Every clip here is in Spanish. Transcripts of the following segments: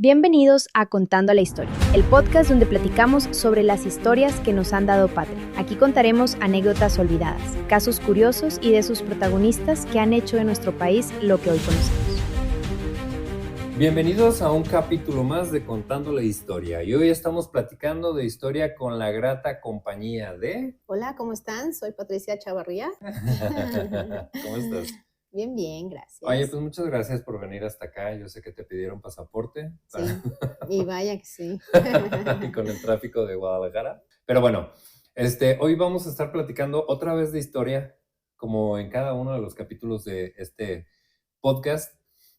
Bienvenidos a Contando la Historia, el podcast donde platicamos sobre las historias que nos han dado patria. Aquí contaremos anécdotas olvidadas, casos curiosos y de sus protagonistas que han hecho de nuestro país lo que hoy conocemos. Bienvenidos a un capítulo más de Contando la Historia. Y hoy estamos platicando de historia con la grata compañía de... Hola, ¿cómo están? Soy Patricia Chavarría. ¿Cómo estás? Bien, bien, gracias. Oye, pues muchas gracias por venir hasta acá. Yo sé que te pidieron pasaporte. Sí, y vaya que sí. Y con el tráfico de Guadalajara. Pero bueno, hoy vamos a estar platicando otra vez de historia, como en cada uno de los capítulos de este podcast.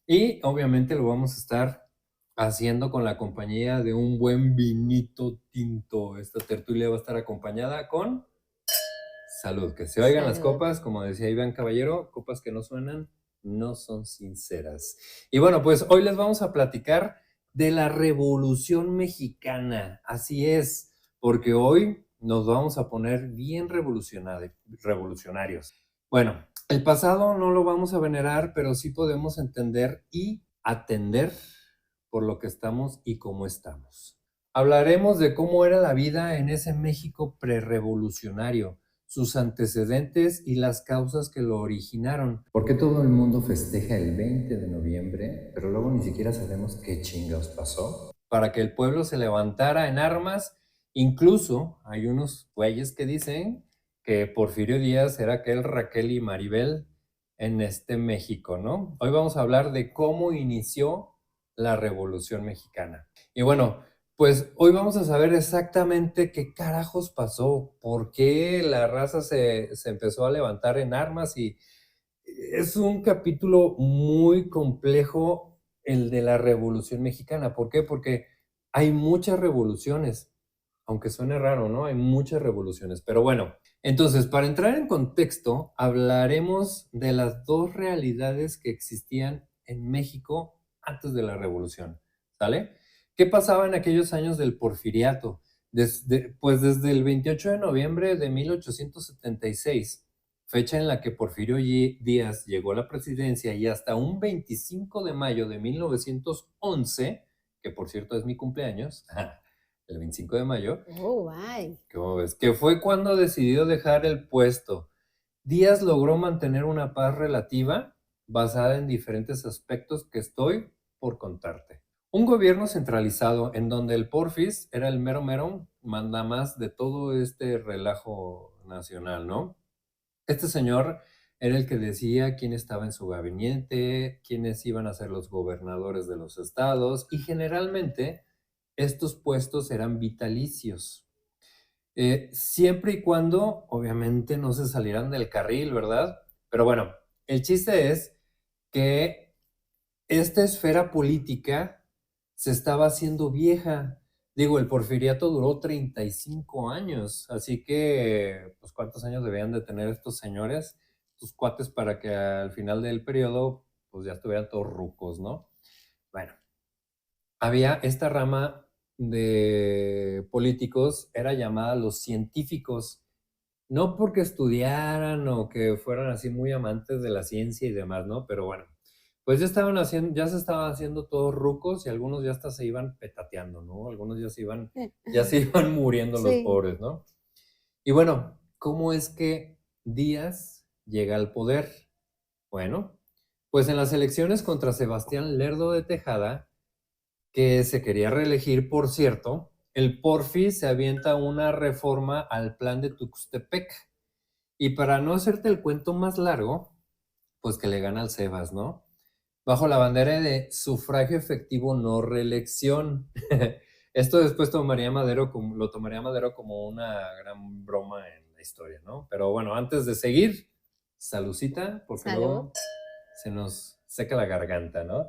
Y obviamente lo vamos a estar haciendo con la compañía de un buen vinito tinto. Esta tertulia va a estar acompañada con... Salud, que se oigan las copas, como decía Iván Caballero, copas que no suenan, no son sinceras. Y bueno, pues hoy les vamos a platicar de la Revolución Mexicana. Así es, porque hoy nos vamos a poner bien revolucionarios. Bueno, el pasado no lo vamos a venerar, pero sí podemos entender y atender por lo que estamos y cómo estamos. Hablaremos de cómo era la vida en ese México prerevolucionario, sus antecedentes y las causas que lo originaron. ¿Por qué todo el mundo festeja el 20 de noviembre, pero luego ni siquiera sabemos qué chingados pasó? Para que el pueblo se levantara en armas, incluso hay unos güeyes que dicen que Porfirio Díaz era aquel Raquel y Maribel en este México, ¿no? Hoy vamos a hablar de cómo inició la Revolución Mexicana. Y bueno, pues hoy vamos a saber exactamente qué carajos pasó, por qué la raza se empezó a levantar en armas, y es un capítulo muy complejo el de la Revolución Mexicana. ¿Por qué? Porque hay muchas revoluciones, aunque suene raro, ¿no? Hay muchas revoluciones, pero bueno. Entonces, para entrar en contexto, hablaremos de las dos realidades que existían en México antes de la Revolución, ¿sale? ¿Qué pasaba en aquellos años del Porfiriato? Pues desde el 28 de noviembre de 1876, fecha en la que Porfirio Díaz llegó a la presidencia, y hasta un 25 de mayo de 1911, que por cierto es mi cumpleaños, el 25 de mayo, ¿cómo ves? Que fue cuando decidió dejar el puesto. Díaz logró mantener una paz relativa basada en diferentes aspectos que estoy por contarte. Un gobierno centralizado en donde el Porfis era el mero mero mandamás de todo este relajo nacional, ¿no? Este señor era el que decía quién estaba en su gabinete, quiénes iban a ser los gobernadores de los estados, y generalmente estos puestos eran vitalicios. Siempre y cuando, obviamente, no se salieran del carril, ¿verdad? Pero bueno, el chiste es que esta esfera política se estaba haciendo vieja. Digo, el porfiriato duró 35 años, así que, pues, ¿cuántos años debían de tener estos señores, estos cuates, para que al final del periodo, pues, ya estuvieran todos rucos, ¿no? Bueno, había esta rama de políticos, era llamada los científicos, no porque estudiaran o que fueran así muy amantes de la ciencia y demás, ¿no? Pero bueno, pues ya se estaban haciendo todos rucos, y algunos ya hasta se iban petateando, ¿no? Algunos ya se iban muriendo los Sí. pobres, ¿no? Y bueno, ¿cómo es que Díaz llega al poder? Bueno, pues en las elecciones contra Sebastián Lerdo de Tejada, que se quería reelegir, por cierto, el Porfi se avienta una reforma al plan de Tuxtepec. Y para no hacerte el cuento más largo, pues que le gana al Sebas, ¿no? Bajo la bandera de sufragio efectivo, no reelección. Esto después lo tomaría Madero como una gran broma en la historia, ¿no? Pero bueno, antes de seguir, salucita, porque Salud. luego se nos seca la garganta, ¿no?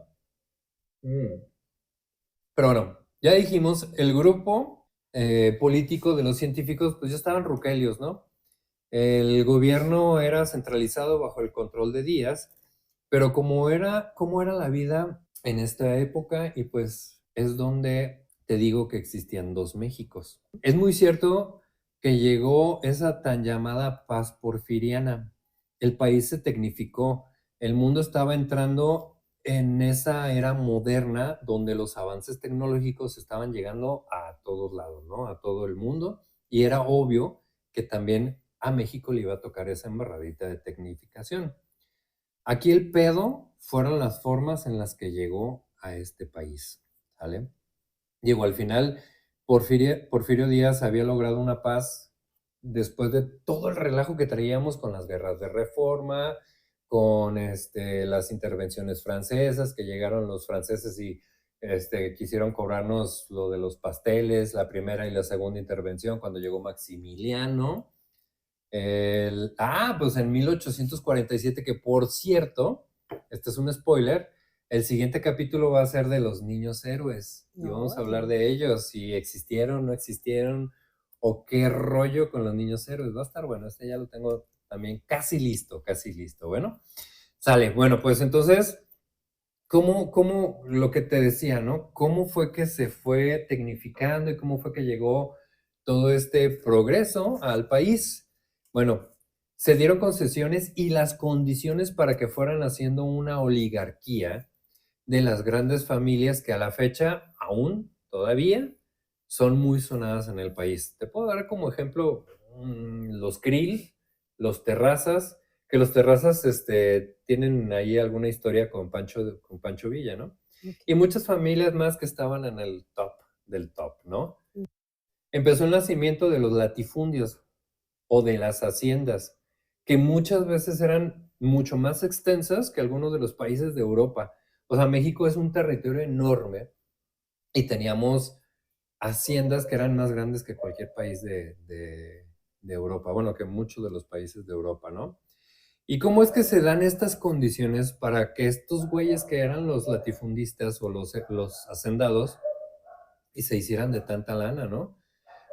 Pero bueno, ya dijimos, el grupo político de los científicos, pues ya estaban ruquelios, ¿no? El gobierno era centralizado bajo el control de Díaz, pero cómo era la vida en esta época, y pues es donde te digo que existían dos Méxicos. Es muy cierto que llegó esa tan llamada paz porfiriana. El país se tecnificó, el mundo estaba entrando en esa era moderna donde los avances tecnológicos estaban llegando a todos lados, ¿no? A todo el mundo. Y era obvio que también a México le iba a tocar esa embarradita de tecnificación. Aquí el pedo fueron las formas en las que llegó a este país, ¿sale? Digo, al final, Porfirio Díaz había logrado una paz después de todo el relajo que traíamos con las guerras de reforma, con las intervenciones francesas, que llegaron los franceses y quisieron cobrarnos lo de los pasteles, la primera y la segunda intervención, cuando llegó Maximiliano. Pues en 1847, que por cierto, este es un spoiler, el siguiente capítulo va a ser de los niños héroes. Y vamos a hablar de ellos, si existieron, no existieron, o qué rollo con los niños héroes. Va a estar bueno, este ya lo tengo también casi listo. Bueno, sale. Bueno, pues entonces, ¿cómo lo que te decía, ¿no? ¿Cómo fue que se fue tecnificando y cómo fue que llegó todo este progreso al país? Bueno, se dieron concesiones y las condiciones para que fueran haciendo una oligarquía de las grandes familias que a la fecha, aún todavía, son muy sonadas en el país. Te puedo dar como ejemplo los Krill, los Terrazas, que los Terrazas tienen ahí alguna historia con Pancho Villa, ¿no? Y muchas familias más que estaban en el top del top, ¿no? Empezó el nacimiento de los latifundios o de las haciendas, que muchas veces eran mucho más extensas que algunos de los países de Europa. O sea, México es un territorio enorme y teníamos haciendas que eran más grandes que cualquier país de Europa, bueno, que muchos de los países de Europa, ¿no? ¿Y cómo es que se dan estas condiciones para que estos güeyes que eran los latifundistas o los hacendados y se hicieran de tanta lana, ¿no?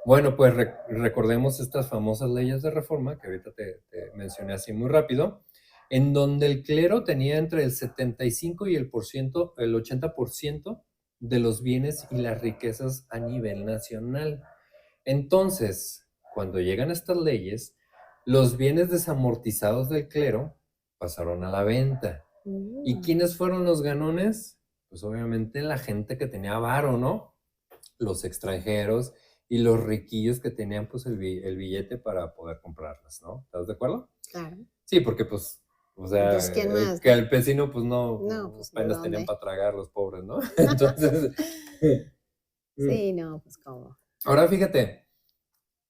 Bueno, pues recordemos estas famosas leyes de reforma que ahorita te mencioné así muy rápido, en donde el clero tenía entre el 75 y el 80% de los bienes y las riquezas a nivel nacional. Entonces, cuando llegan estas leyes, los bienes desamortizados del clero pasaron a la venta. ¿Y quiénes fueron los ganones? Pues obviamente la gente que tenía varo, ¿no? Los extranjeros y los riquillos que tenían pues el billete para poder comprarlas, ¿no? ¿Estás de acuerdo? Claro. Sí, porque pues, o sea, Entonces, ¿quién más? que al vecino pues no, pues, apenas tenían para tragar los pobres, ¿no? Entonces, sí, no, pues cómo. ahora fíjate,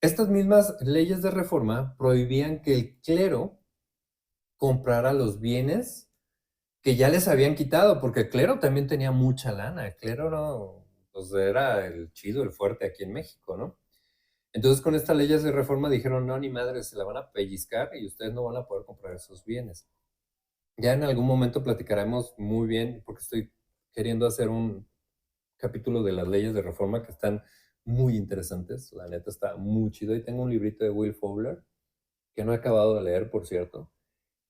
estas mismas leyes de reforma prohibían que el clero comprara los bienes que ya les habían quitado, porque el clero también tenía mucha lana, el clero no, pues era el chido, el fuerte aquí en México, ¿no? Entonces con estas leyes de reforma dijeron, no, ni madre, se la van a pellizcar y ustedes no van a poder comprar esos bienes. Ya en algún momento platicaremos muy bien, porque estoy queriendo hacer un capítulo de las leyes de reforma que están muy interesantes, la neta está muy chido, y tengo un librito de Will Fowler, que no he acabado de leer, por cierto,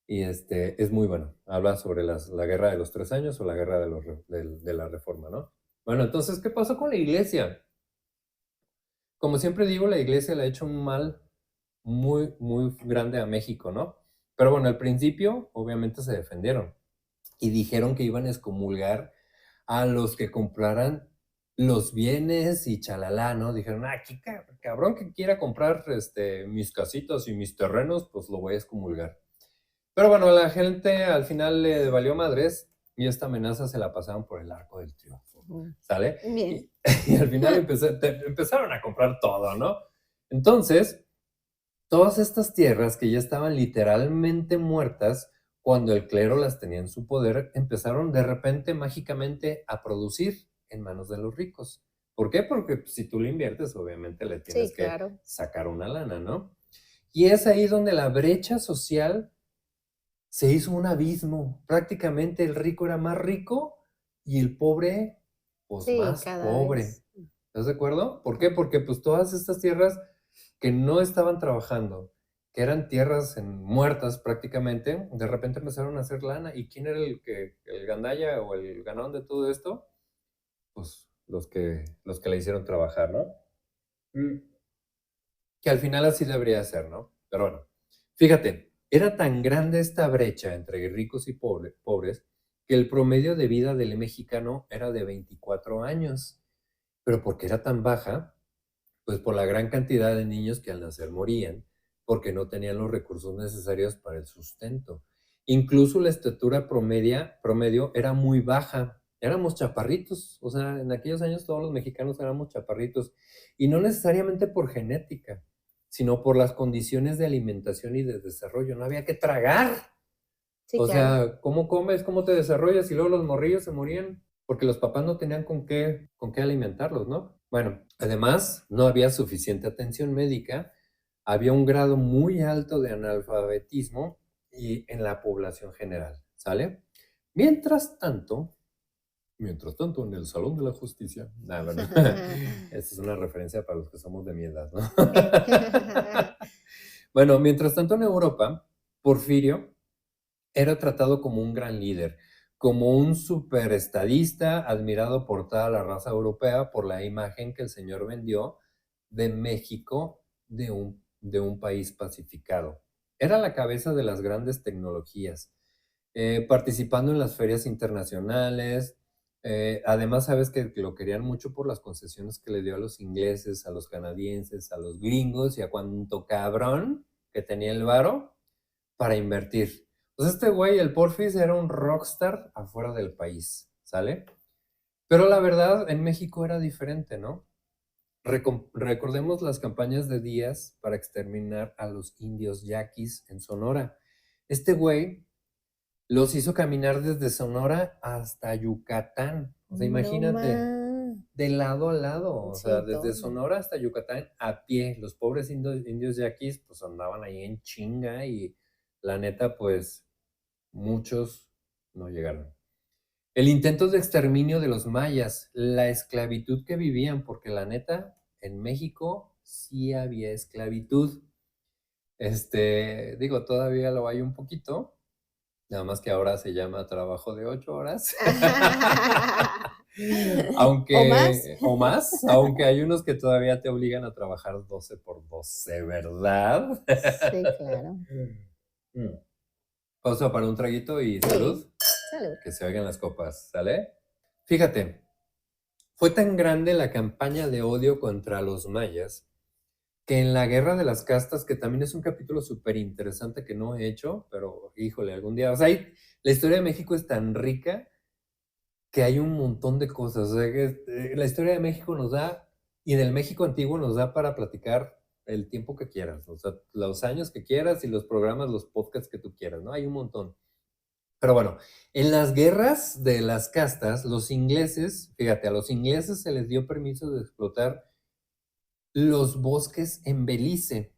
y es muy bueno, habla sobre la guerra de los 3 años o la guerra de la reforma, ¿no? Bueno, entonces, ¿qué pasó con la iglesia? Como siempre digo, la iglesia le ha hecho un mal muy, muy grande a México, ¿no? Pero bueno, al principio, obviamente se defendieron y dijeron que iban a excomulgar a los que compraran los bienes y chalala, ¿no? Dijeron, qué cabrón que quiera comprar mis casitas y mis terrenos, pues lo voy a excomulgar. Pero bueno, a la gente al final le valió madres y esta amenaza se la pasaron por el arco del triunfo, ¿sale? Bien. Y al final empezaron a comprar todo, ¿no? Entonces, todas estas tierras que ya estaban literalmente muertas cuando el clero las tenía en su poder, empezaron de repente mágicamente a producir en manos de los ricos. ¿Por qué? Porque si tú lo inviertes, obviamente le tienes que sacar una lana, ¿no? Y es ahí donde la brecha social se hizo un abismo. Prácticamente el rico era más rico y el pobre, pues más pobre. ¿Estás de acuerdo? ¿Por qué? Porque pues todas estas tierras que no estaban trabajando, que eran tierras muertas prácticamente, de repente empezaron a hacer lana. ¿Y quién era el gandalla o el ganón de todo esto? Pues los que la hicieron trabajar, ¿no? Que al final así debería ser, ¿no? Pero bueno, fíjate, era tan grande esta brecha entre ricos y pobres que el promedio de vida del mexicano era de 24 años. Pero ¿por qué era tan baja? Pues por la gran cantidad de niños que al nacer morían, porque no tenían los recursos necesarios para el sustento. Incluso la estatura promedio era muy baja. Éramos chaparritos, o sea, en aquellos años todos los mexicanos éramos chaparritos, y no necesariamente por genética, sino por las condiciones de alimentación y de desarrollo. No había que tragar. Sí, O claro. sea, ¿cómo comes? ¿Cómo te desarrollas? Y luego los morrillos se morían porque los papás no tenían con qué alimentarlos, ¿no? Bueno, además, no había suficiente atención médica, había un grado muy alto de analfabetismo y en la población general, ¿sale? Mientras tanto, en el Salón de la Justicia. No, bueno, esta es una referencia para los que somos de mi edad, ¿no? Bueno, mientras tanto en Europa, Porfirio era tratado como un gran líder, como un superestadista admirado por toda la raza europea por la imagen que el señor vendió de México, de un país pacificado. Era la cabeza de las grandes tecnologías, participando en las ferias internacionales. Además, sabes que lo querían mucho por las concesiones que le dio a los ingleses, a los canadienses, a los gringos y a cuanto cabrón que tenía el varo para invertir. Pues este güey, el Porfis, era un rockstar afuera del país, ¿sale? Pero la verdad, en México era diferente, ¿no? Recordemos las campañas de Díaz para exterminar a los indios yaquis en Sonora. Este güey los hizo caminar desde Sonora hasta Yucatán. O sea, imagínate, de lado a lado, o sea, Sí, desde todo. Sonora hasta Yucatán a pie. Los pobres indios yaquis pues andaban ahí en chinga y la neta pues muchos no llegaron. El intento de exterminio de los mayas, la esclavitud que vivían, porque la neta en México sí había esclavitud. Digo, todavía lo hay un poquito, nada más que ahora se llama trabajo de 8 horas. ¿O más? O más, aunque hay unos que todavía te obligan a trabajar 12 por 12, ¿verdad? Sí, claro. Pausa para un traguito y salud. Salud. Que se oigan las copas, ¿sale? Fíjate, fue tan grande la campaña de odio contra los mayas que en la Guerra de las Castas, que también es un capítulo súper interesante que no he hecho, pero híjole, algún día, o sea, la historia de México es tan rica que hay un montón de cosas, o sea, que la historia de México nos da, y del México antiguo nos da para platicar el tiempo que quieras, o sea, los años que quieras y los programas, los podcasts que tú quieras, ¿no? Hay un montón. Pero bueno, en las guerras de las castas, los ingleses, fíjate, a los ingleses se les dio permiso de explotar los bosques en Belice.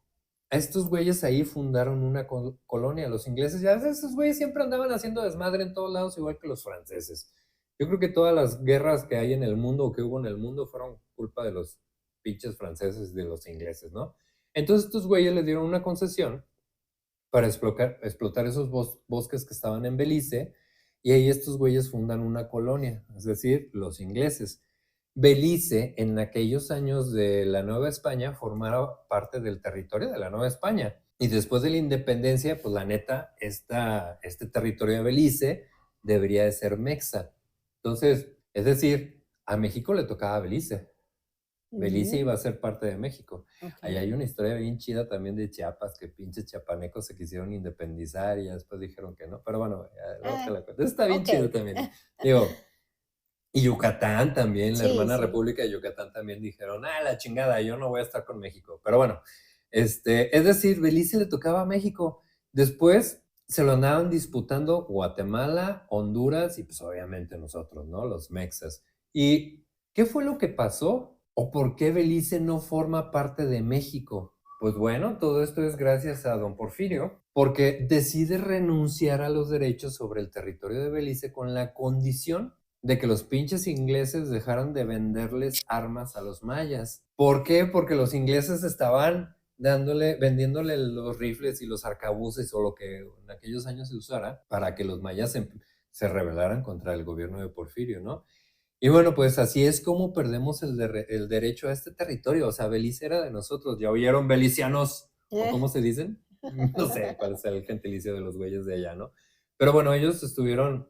A estos güeyes ahí fundaron una colonia. Los ingleses, ya esos güeyes siempre andaban haciendo desmadre en todos lados, igual que los franceses. Yo creo que todas las guerras que hay en el mundo o que hubo en el mundo fueron culpa de los pinches franceses y de los ingleses, ¿no? Entonces estos güeyes les dieron una concesión para explotar esos bosques que estaban en Belice, y ahí estos güeyes fundan una colonia, es decir, los ingleses. Belice, en aquellos años de la Nueva España, formaba parte del territorio de la Nueva España. Y después de la independencia, pues la neta, este territorio de Belice debería de ser mexa. Entonces, es decir, a México le tocaba a Belice. Belice iba a ser parte de México. Okay. Ahí hay una historia bien chida también de Chiapas, que pinches chiapanecos se quisieron independizar y ya después dijeron que no. Pero bueno, luego te la cuento. Está bien chido también. Digo, y Yucatán también, la hermana República de Yucatán también dijeron, la chingada, yo no voy a estar con México. Pero bueno, es decir, Belice le tocaba a México. Después se lo andaban disputando Guatemala, Honduras y pues obviamente nosotros, ¿no? Los mexas. ¿Y qué fue lo que pasó? ¿O por qué Belice no forma parte de México? Pues bueno, todo esto es gracias a don Porfirio, porque decide renunciar a los derechos sobre el territorio de Belice con la condición de que los pinches ingleses dejaran de venderles armas a los mayas. ¿Por qué? Porque los ingleses estaban vendiéndole los rifles y los arcabuces o lo que en aquellos años se usara para que los mayas se rebelaran contra el gobierno de Porfirio, ¿no? Y bueno, pues así es como perdemos el derecho a este territorio. O sea, Belice era de nosotros. ¿Ya oyeron, belicianos? ¿O cómo se dicen? No sé cuál es el gentilicio de los güeyes de allá, ¿no? Pero bueno, ellos estuvieron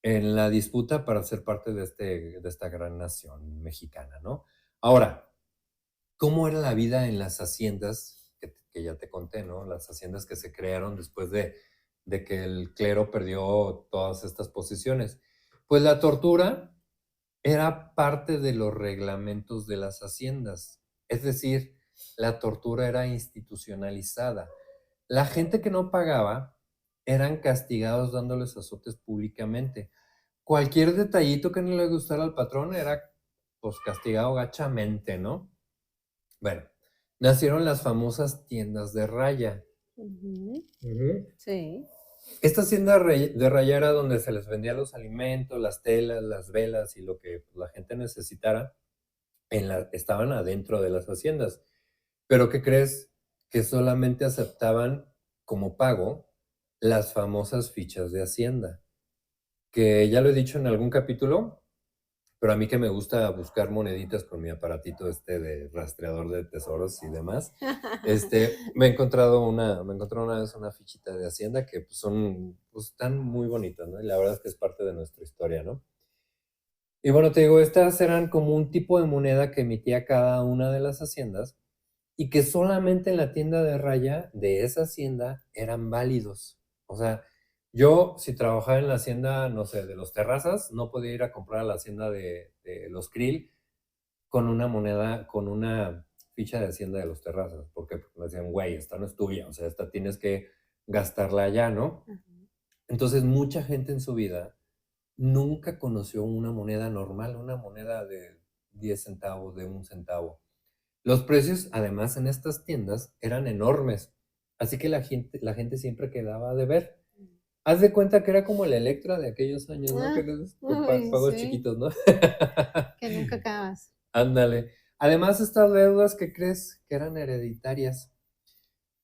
en la disputa para ser parte de esta gran nación mexicana, ¿no? Ahora, ¿cómo era la vida en las haciendas que ya te conté, ¿no? Las haciendas que se crearon después de que el clero perdió todas estas posiciones. Pues la tortura era parte de los reglamentos de las haciendas. Es decir, la tortura era institucionalizada. La gente que no pagaba eran castigados dándoles azotes públicamente. Cualquier detallito que no le gustara al patrón era pues castigado gachamente, ¿no? Bueno, nacieron las famosas tiendas de raya. Ujú. Ujú. Sí. Esta tienda de raya era donde se les vendía los alimentos, las telas, las velas y lo que la gente necesitara. Estaban adentro de las haciendas. Pero ¿qué crees? Que solamente aceptaban como pago las famosas fichas de hacienda. Que ya lo he dicho en algún capítulo, pero a mí que me gusta buscar moneditas con mi aparatito de rastreador de tesoros y demás, me encontré una vez una fichita de hacienda que pues, pues, están muy bonitas, ¿no? Y la verdad es que es parte de nuestra historia, ¿no? Y bueno, te digo, estas eran como un tipo de moneda que emitía cada una de las haciendas y que solamente en la tienda de raya de esa hacienda eran válidos. O sea, yo si trabajaba en la hacienda, no sé, de los Terrazas, no podía ir a comprar a la hacienda de los Krill con una moneda, con una ficha de hacienda de los Terrazas, porque me decían, güey, esta no es tuya, o sea, esta tienes que gastarla allá, ¿no? Ajá. Entonces, mucha gente en su vida nunca conoció una moneda normal, una moneda de 10 centavos, de 1 centavo. Los precios, además, en estas tiendas eran enormes, así que la gente siempre quedaba a deber. Haz de cuenta que era como el Electra de aquellos años, ¿no? Que Ah, eran uy, pagos sí, chiquitos, ¿no? que nunca acabas. Ándale. Además, estas deudas que crees que eran hereditarias,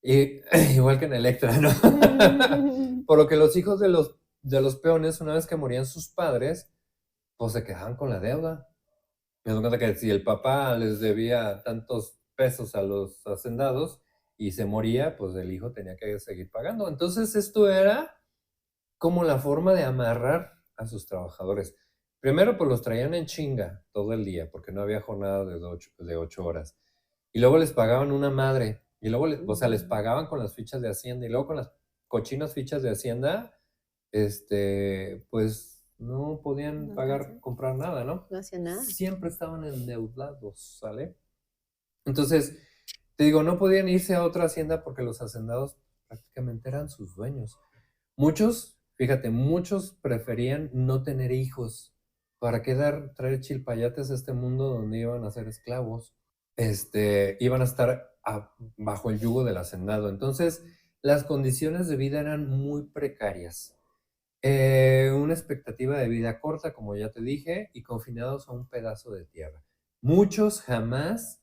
y, igual que en Electra, ¿no? Por lo que los hijos de los peones, una vez que morían sus padres, pues se quedaban con la deuda. Me doy cuenta que si el papá les debía tantos pesos a los hacendados y se moría, pues el hijo tenía que seguir pagando. Entonces esto era como la forma de amarrar a sus trabajadores. Primero, pues los traían en chinga todo el día, porque no había jornada de 8 horas. Y luego les pagaban una madre. Y luego, o sea, les pagaban con las fichas de Hacienda. Y luego con las cochinas fichas de Hacienda, pues no podían No pagar, alcanza, comprar nada, ¿no? no hacía nada. Siempre estaban endeudados, ¿sale? Entonces, te digo, no podían irse a otra hacienda porque los hacendados prácticamente eran sus dueños. Muchos, fíjate, muchos preferían no tener hijos. ¿Para qué traer chilpayates a este mundo donde iban a ser esclavos? Iban a estar bajo el yugo del hacendado. Entonces, las condiciones de vida eran muy precarias. Una expectativa de vida corta, como ya te dije, y confinados a un pedazo de tierra. Muchos jamás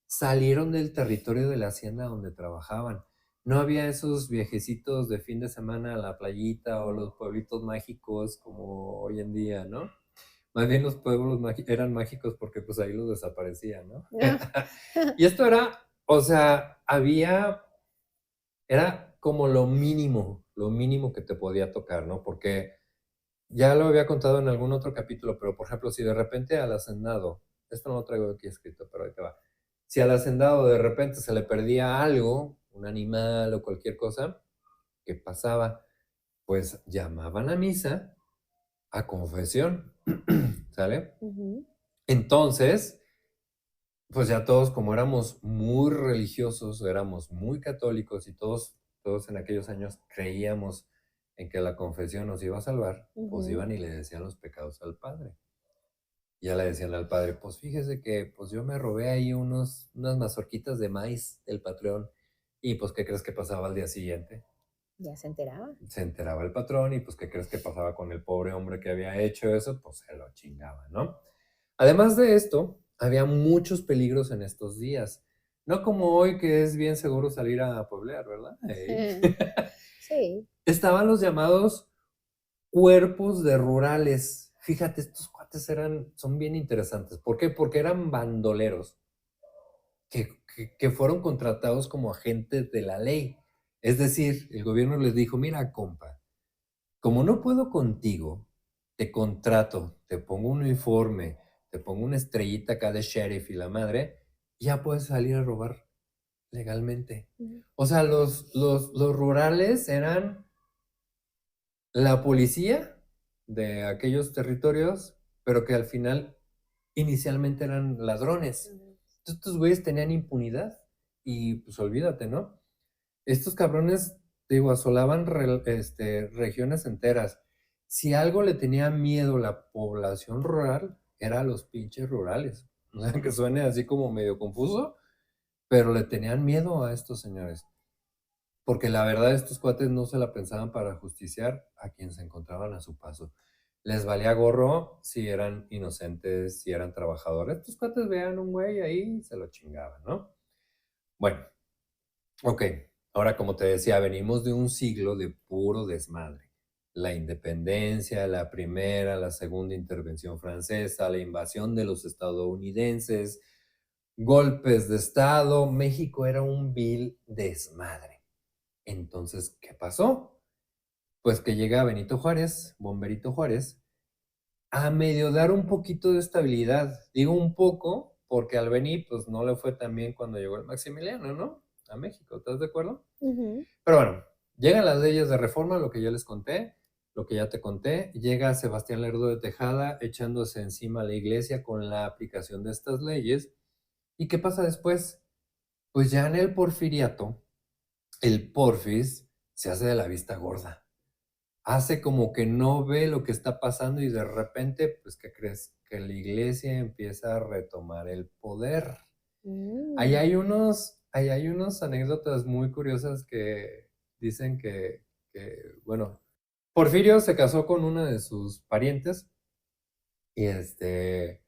salieron del territorio de la hacienda donde trabajaban. No había esos viajecitos de fin de semana a la playita o los pueblitos mágicos como hoy en día, ¿no? Más bien los pueblos eran mágicos porque pues ahí los desaparecían, ¿no? Y esto era, o sea, era como lo mínimo que te podía tocar, ¿no? Porque ya lo había contado en algún otro capítulo, pero por ejemplo, si de repente al hacendado, esto no lo traigo aquí escrito, pero ahí te va. Si al hacendado de repente se le perdía algo, un animal o cualquier cosa, ¿qué pasaba? Pues llamaban a misa, a confesión, ¿sale? Ujú. Entonces, pues ya todos, como éramos muy religiosos, éramos muy católicos y todos en aquellos años creíamos en que la confesión nos iba a salvar, pues Ujú. iban y le decían los pecados al Padre. Ya le decían al padre, pues fíjese que pues yo me robé ahí unas mazorquitas de maíz del patrón. Y pues, ¿qué crees que pasaba al día siguiente? Ya se enteraba. Se enteraba el patrón y pues, ¿qué crees que pasaba con el pobre hombre que había hecho eso? Pues se lo chingaba, ¿no? Además de esto, había muchos peligros en estos días. No como hoy que es bien seguro salir a pueblear, ¿verdad? Ey. Sí. Estaban los llamados cuerpos de rurales. Fíjate, estos cuates son bien interesantes. ¿Por qué? Porque eran bandoleros que fueron contratados como agentes de la ley. Es decir, el gobierno les dijo, mira, compa, como no puedo contigo, te contrato, te pongo un uniforme, te pongo una estrellita acá de sheriff y la madre, ya puedes salir a robar legalmente. Ujú. O sea, los rurales eran la policía de aquellos territorios, pero que al final inicialmente eran ladrones. Entonces, estos güeyes tenían impunidad y pues olvídate, ¿no? Estos cabrones, te digo, asolaban regiones enteras. Si algo le tenía miedo la población rural, era a los pinches rurales. O sea, que suene así como medio confuso, pero le tenían miedo a estos señores. Porque la verdad estos cuates no se la pensaban para justiciar a quienes se encontraban a su paso. Les valía gorro si eran inocentes, si eran trabajadores. Estos cuates veían un güey ahí y se lo chingaban, ¿no? Bueno, ok. Ahora, como te decía, venimos de un siglo de puro desmadre. La independencia, la primera, la segunda intervención francesa, la invasión de los estadounidenses, golpes de estado. México era un vil desmadre. Entonces, ¿qué pasó? Pues que llega Benito Juárez, Bomberito Juárez, a medio dar un poquito de estabilidad. Digo un poco, porque al Beni, pues no le fue tan bien cuando llegó el Maximiliano, ¿no? A México, ¿estás de acuerdo? Ujú. Pero bueno, llegan las leyes de reforma, lo que ya les conté, lo que ya te conté. Llega Sebastián Lerdo de Tejada echándose encima a la iglesia con la aplicación de estas leyes. ¿Y qué pasa después? Pues ya en el porfiriato, el porfis se hace de la vista gorda. Hace como que no ve lo que está pasando y de repente, pues, ¿qué crees? Que la iglesia empieza a retomar el poder. Ahí Mm. hay unos anécdotas muy curiosas que dicen bueno, Porfirio se casó con una de sus parientes y de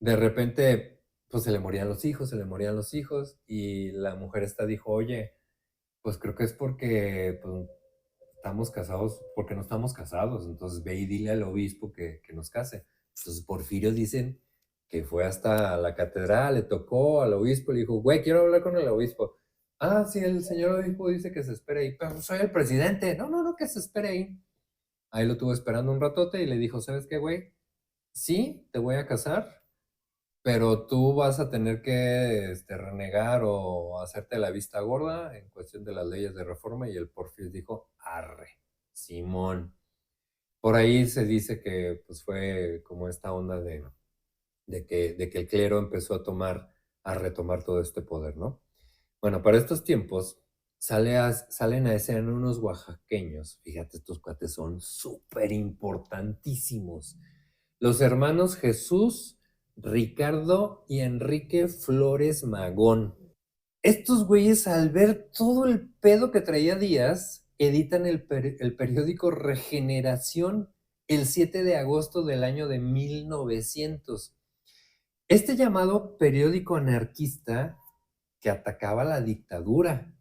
repente, pues se le morían los hijos, y la mujer esta dijo, oye, pues creo que es porque pues, estamos casados, porque no estamos casados, entonces ve y dile al obispo que nos case. Entonces Porfirio dicen que fue hasta la catedral, le tocó al obispo, le dijo, güey, quiero hablar con el obispo. Ah, sí, el señor obispo dice que se espere ahí, pero soy el presidente. No, no, no, que se espere ahí. Ahí lo tuvo esperando un ratote y le dijo, ¿sabes qué, güey? Sí, te voy a casar, pero tú vas a tener que renegar o hacerte la vista gorda en cuestión de las leyes de reforma. Y el Porfirio dijo, arre, Simón. Por ahí se dice que pues, fue como esta onda de que el clero empezó a retomar todo este poder, ¿no? Bueno, para estos tiempos salen a escena unos oaxaqueños. Fíjate, estos cuates son súper importantísimos. Los hermanos Jesús, Ricardo y Enrique Flores Magón. Estos güeyes, al ver todo el pedo que traía Díaz, editan el periódico Regeneración el 7 de agosto del año de 1900. Este llamado periódico anarquista que atacaba la dictadura.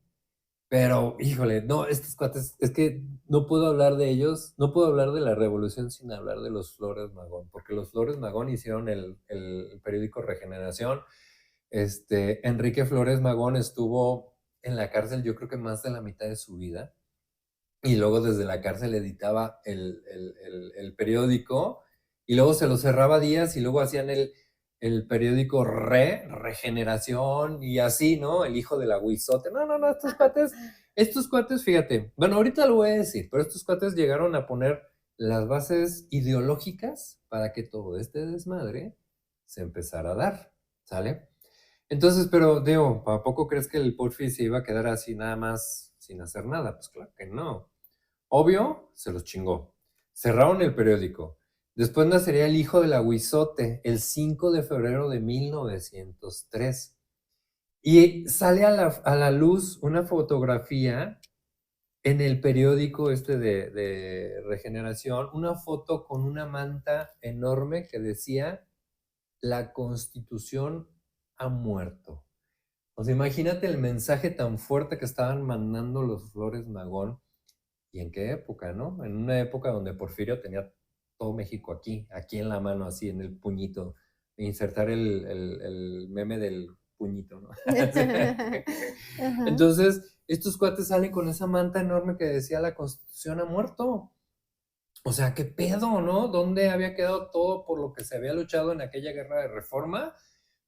Pero, híjole, no, estos cuates, es que no puedo hablar de ellos, no puedo hablar de la revolución sin hablar de los Flores Magón, porque los Flores Magón hicieron el periódico Regeneración. Enrique Flores Magón estuvo en la cárcel, yo creo que más de la mitad de su vida, y luego desde la cárcel editaba el periódico, y luego se lo cerraba Díaz, y luego hacían el periódico Regeneración, y así, ¿no? El hijo del aguizote. No, no, no, estos cuates, fíjate, bueno, ahorita lo voy a decir, pero estos cuates llegaron a poner las bases ideológicas para que todo este desmadre se empezara a dar, ¿sale? Entonces, pero digo, ¿a poco crees que el Porfi se iba a quedar así nada más sin hacer nada? Pues claro que no. Obvio, se los chingó. Cerraron el periódico. Después nacería el hijo del aguizote, el 5 de febrero de 1903. Y sale a la luz una fotografía en el periódico de Regeneración, una foto con una manta enorme que decía, la Constitución ha muerto. O sea, imagínate el mensaje tan fuerte que estaban mandando los Flores Magón. ¿Y en qué época, no? En una época donde Porfirio tenía todo México aquí en la mano, así en el puñito. Insertar el meme del puñito, ¿no? Ajá. Entonces, estos cuates salen con esa manta enorme que decía la Constitución ha muerto. O sea, ¿qué pedo, no? ¿Dónde había quedado todo por lo que se había luchado en aquella guerra de reforma?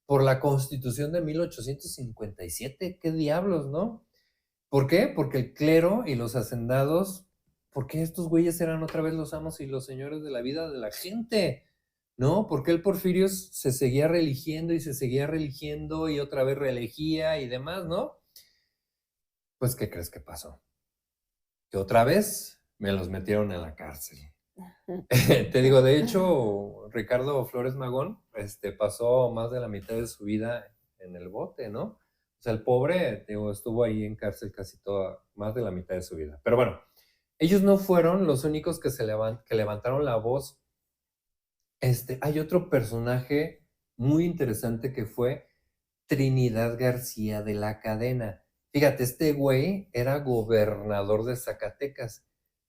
Por la Constitución de 1857. ¿Qué diablos, no? ¿Por qué? Porque el clero y los hacendados, ¿por qué estos güeyes eran otra vez los amos y los señores de la vida de la gente? ¿No? Porque el Porfirio se seguía religiendo y se seguía religiendo y otra vez reelegía y demás, ¿no? Pues, ¿qué crees que pasó? Que otra vez me los metieron en la cárcel. Te digo, de hecho, Ricardo Flores Magón pasó más de la mitad de su vida en el bote, ¿no? O sea, el pobre, digo, estuvo ahí en cárcel casi toda, más de la mitad de su vida. Pero bueno, ellos no fueron los únicos que levantaron la voz. Hay otro personaje muy interesante que fue Trinidad García de la Cadena. Fíjate, este güey era gobernador de Zacatecas,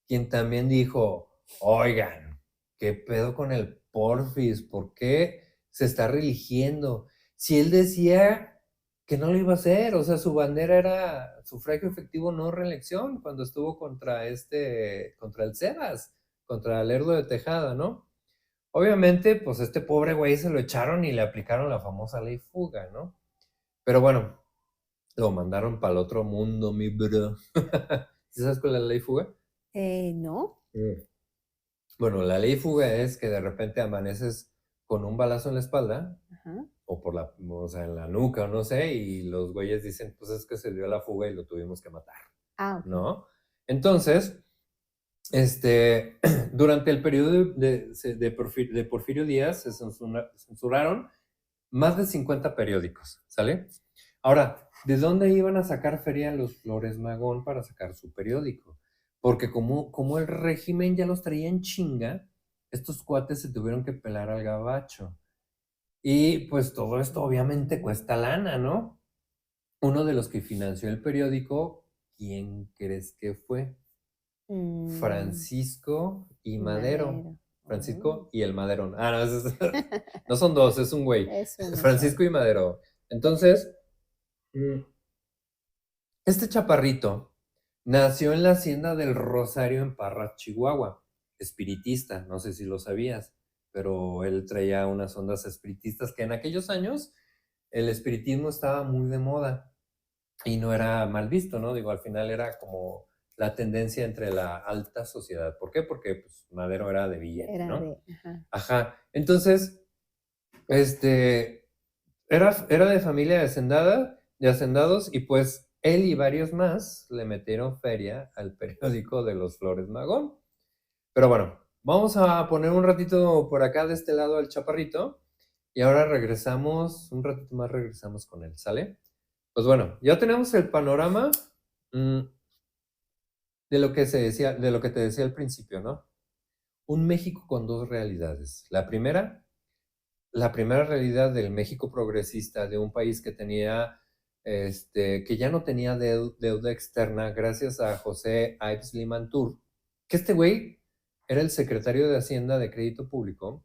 quien también dijo, oigan, ¿qué pedo con el Porfis? ¿Por qué se está reeligiendo? Si él decía que no lo iba a hacer, o sea, su bandera era sufragio efectivo, no reelección, cuando estuvo contra el Sebas, contra Lerdo de Tejada, ¿no? Obviamente, pues este pobre güey se lo echaron y le aplicaron la famosa ley fuga, ¿no? Pero bueno, lo mandaron para el otro mundo, mi bro. ¿Sí sabes cuál es la ley fuga? No. Bueno, la ley fuga es que de repente amaneces con un balazo en la espalda Ajá. o sea, en la nuca, o no sé, y los güeyes dicen, pues es que se dio la fuga y lo tuvimos que matar, Ah, ok. ¿no? Entonces, durante el periodo de Porfirio Díaz se censuraron más de 50 periódicos, ¿sale? Ahora, ¿de dónde iban a sacar feria los Flores Magón para sacar su periódico? Porque como el régimen ya los traía en chinga, estos cuates se tuvieron que pelar al gabacho. Y pues todo esto obviamente cuesta lana, ¿no? Uno de los que financió el periódico, ¿quién crees que fue? Francisco y Madero. Francisco y el Maderón. Ah, no, no son dos, es un güey. Es uno Francisco y Madero. Entonces, este chaparrito nació en la hacienda del Rosario en Parras, Chihuahua. Espiritista, no sé si lo sabías, pero él traía unas ondas espiritistas que en aquellos años el espiritismo estaba muy de moda y no era mal visto, ¿no? Digo, al final era como la tendencia entre la alta sociedad. ¿Por qué? Porque pues, Madero era de billete, ¿no? Ajá. Ajá. Entonces, era de familia de hacendados y pues él y varios más le metieron feria al periódico de los Flores Magón. Pero bueno, vamos a poner un ratito por acá de este lado al chaparrito y ahora un ratito más regresamos con él, ¿sale? Pues bueno, ya tenemos el panorama de lo que de lo que te decía al principio, ¿no? Un México con dos realidades. La primera realidad del México progresista, de un país que tenía, que ya no tenía deuda externa gracias a José Ives Limantour, que este güey era el secretario de Hacienda de Crédito Público,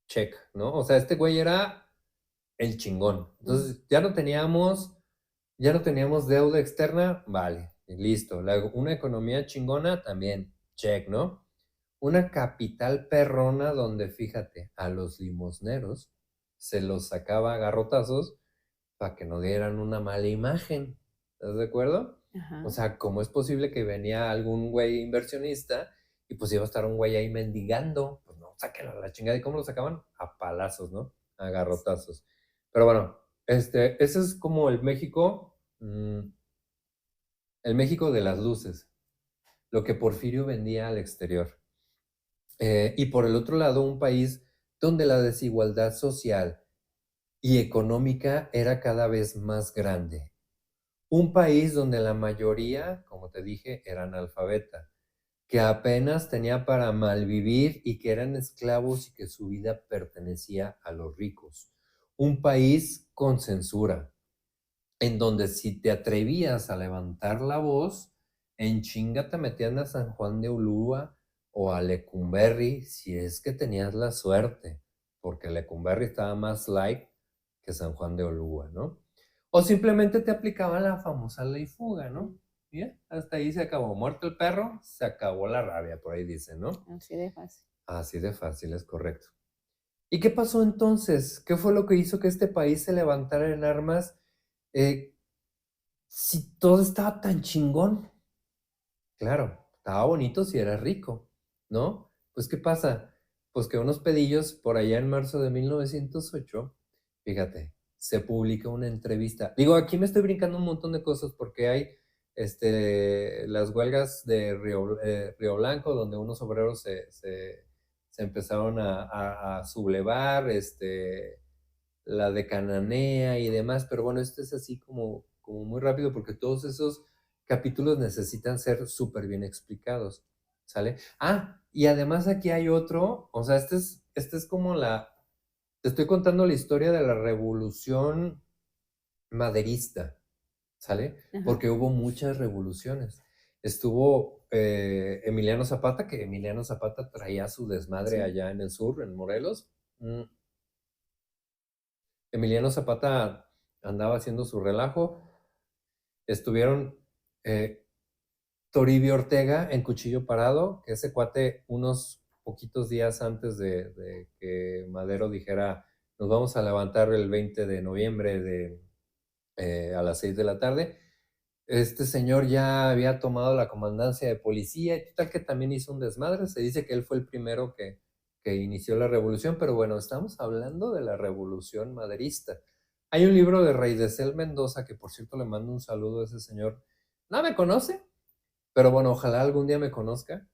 check, ¿no? O sea, este güey era el chingón. Entonces, ya no teníamos deuda externa, vale, listo. Una economía chingona también, check, ¿no? Una capital perrona donde, fíjate, a los limosneros se los sacaba a garrotazos para que no dieran una mala imagen. ¿Estás de acuerdo? Ajá. O sea, ¿cómo es posible que venía algún güey inversionista y pues iba a estar un güey ahí mendigando? Pues no, sáquenlo a la chingada. ¿Y cómo lo sacaban? A palazos, ¿no? A garrotazos. Pero bueno, ese es como el México de las luces, lo que Porfirio vendía al exterior. Y por el otro lado, un país donde la desigualdad social y económica era cada vez más grande. Un país donde la mayoría, como te dije, era analfabeta, que apenas tenía para malvivir y que eran esclavos y que su vida pertenecía a los ricos. Un país con censura, en donde si te atrevías a levantar la voz, en chinga te metían a San Juan de Ulúa o a Lecumberri si es que tenías la suerte, porque Lecumberri estaba más light que San Juan de Ulúa, ¿no? O simplemente te aplicaban la famosa ley fuga, ¿no? Y ya, hasta ahí se acabó. Muerto el perro, se acabó la rabia, por ahí dicen, ¿no? Así de fácil. Así de fácil, es correcto. ¿Y qué pasó entonces? ¿Qué fue lo que hizo que este país se levantara en armas eh, si todo estaba tan chingón? Claro, estaba bonito si era rico, ¿no? Pues, ¿qué pasa? Pues que unos pedillos por allá en marzo de 1908, fíjate, se publica una entrevista. Digo, aquí me estoy brincando un montón de cosas porque hay las huelgas de Río Blanco, donde unos obreros se empezaron a sublevar, la de Cananea y demás, pero bueno, esto es así como muy rápido porque todos esos capítulos necesitan ser súper bien explicados, ¿sale? Ah, y además aquí hay otro, o sea, este es como te estoy contando la historia de la revolución maderista, ¿sale? Ajá. Porque hubo muchas revoluciones. Estuvo Emiliano Zapata, que Emiliano Zapata traía su desmadre Sí. allá en el sur, en Morelos. Emiliano Zapata andaba haciendo su relajo. Estuvieron eh, Toribio Ortega en Cuchillo Parado, que ese cuate unos poquitos días antes de que Madero dijera nos vamos a levantar el 20 de noviembre a las 6 de la tarde, este señor ya había tomado la comandancia de policía y tal que también hizo un desmadre. Se dice que él fue el primero que inició la revolución, pero bueno, estamos hablando de la revolución maderista. Hay un libro de Rey de Cel Mendoza, que por cierto le mando un saludo a ese señor. No me conoce, pero bueno, ojalá algún día me conozca.